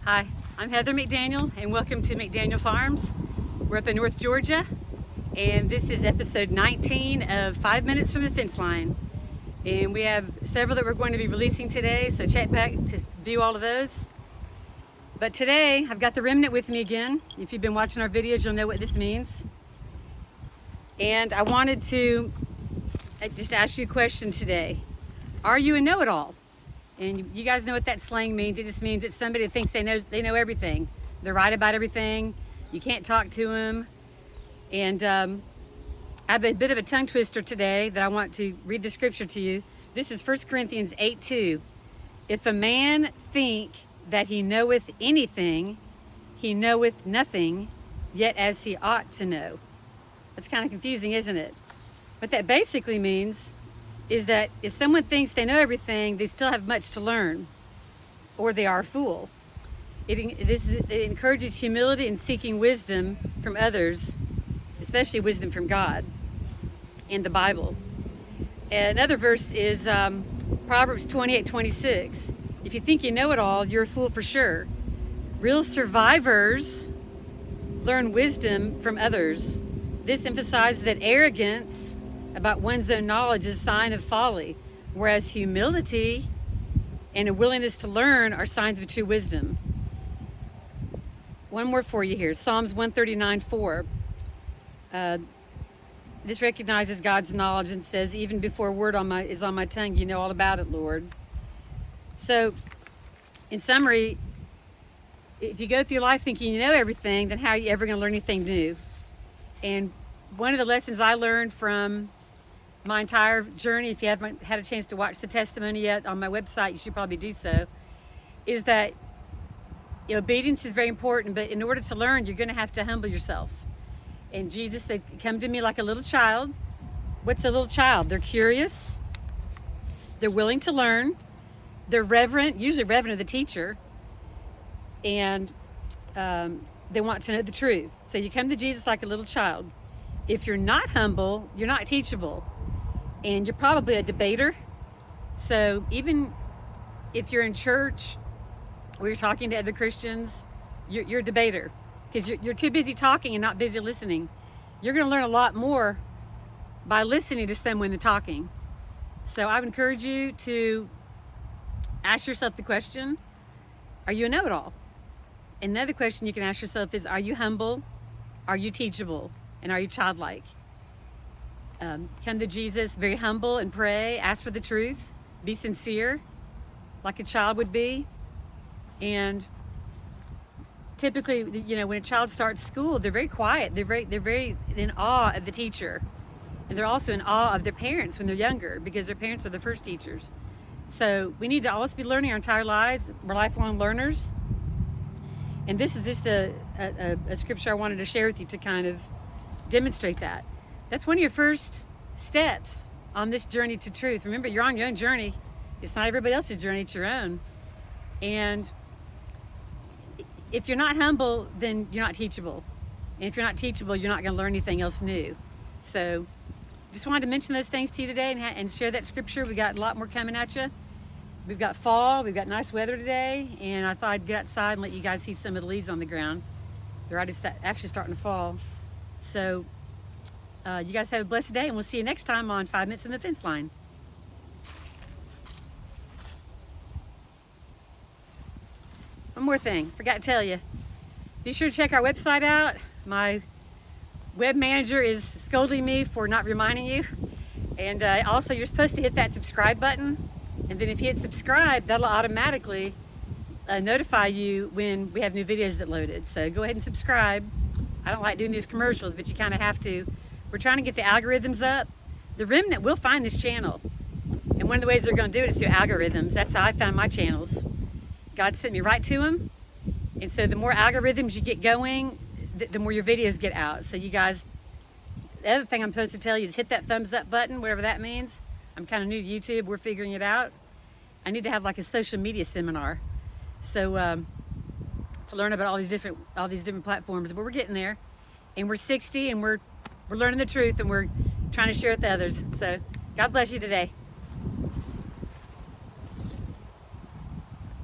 Hi, I'm Heather McDaniel, and welcome to McDaniel Farms. We're up in North Georgia, and this is episode 19 of 5 Minutes from the Fence Line. And we have several that we're going to be releasing today, so check back to view all of those. But today, I've got the remnant with me again. If you've been watching our videos, you'll know what this means. And I wanted to just ask you a question today. Are you a know-it-all? And you guys know what that slang means. It just means it's somebody that thinks they know everything. They're right about everything. You can't talk to them. And I have a bit of a tongue twister today that I want to read the scripture to you. This is 1 Corinthians 8:2. If a man think that he knoweth anything, he knoweth nothing, yet as he ought to know. That's kind of confusing, isn't it? What that basically means is that if someone thinks they know everything, they still have much to learn, or they are a fool. It encourages humility and seeking wisdom from others, especially wisdom from God in the Bible. Another verse is Proverbs 28:26. If you think you know it all, you're a fool for sure. Real survivors learn wisdom from others. This emphasizes that arrogance about one's own knowledge is a sign of folly, whereas humility and a willingness to learn are signs of true wisdom. One more for you here, Psalms 139:4. This recognizes God's knowledge and says, even before a word is on my tongue, you know all about it, Lord. So, in summary, if you go through life thinking you know everything, then how are you ever going to learn anything new? And one of the lessons I learned from my entire journey, if you haven't had a chance to watch the testimony yet on my website, you should probably do so, is that obedience is very important, but in order to learn, you're going to have to humble yourself. And Jesus said, come to me like a little child. What's a little child? They're curious, they're willing to learn, they're reverent, usually reverent of the teacher, and they want to know the truth. So you come to Jesus like a little child. If you're not humble, you're not teachable. And you're probably a debater. So even if you're in church or you're talking to other Christians, you're a debater because you're too busy talking and not busy listening. You're going to learn a lot more by listening to someone than talking. So I would encourage you to ask yourself the question, are you a know-it-all? Another question you can ask yourself is, are you humble? Are you teachable? And are you childlike? Come to Jesus very humble and pray, ask for the truth, be sincere like a child would be. And typically, when a child starts school, they're very quiet, they're very in awe of the teacher, and they're also in awe of their parents when they're younger, because their parents are the first teachers. So we need to always be learning our entire lives. We're lifelong learners, and this is just a scripture I wanted to share with you to kind of demonstrate that. That's one of your first steps on this journey to truth. Remember, you're on your own journey. It's not everybody else's journey, it's your own. And if you're not humble, then you're not teachable. And if you're not teachable, you're not going to learn anything else new. So just wanted to mention those things to you today and share that scripture. We got a lot more coming at you. We've got fall, we've got nice weather today, and I thought I'd get outside and let you guys see some of the leaves on the ground. They're actually starting to fall. So you guys have a blessed day, and we'll see you next time on 5 Minutes from the Fence Line. One more thing, forgot to tell you. Be sure to check our website out. My web manager is scolding me for not reminding you. And also, you're supposed to hit that subscribe button. And then if you hit subscribe, that'll automatically notify you when we have new videos that loaded. So go ahead and subscribe. I don't like doing these commercials, but you kind of have to. We're trying to get the algorithms up. The remnant will find this channel. And one of the ways they're going to do it is through algorithms. That's how I found my channels. God sent me right to them. And so the more algorithms you get going, the more your videos get out. So you guys, the other thing I'm supposed to tell you is hit that thumbs up button, whatever that means. I'm kind of new to YouTube. We're figuring it out. I need to have like a social media seminar. So to learn about all these different platforms, but we're getting there. And we're 60 and we're learning the truth, and we're trying to share it with others. So God bless you today.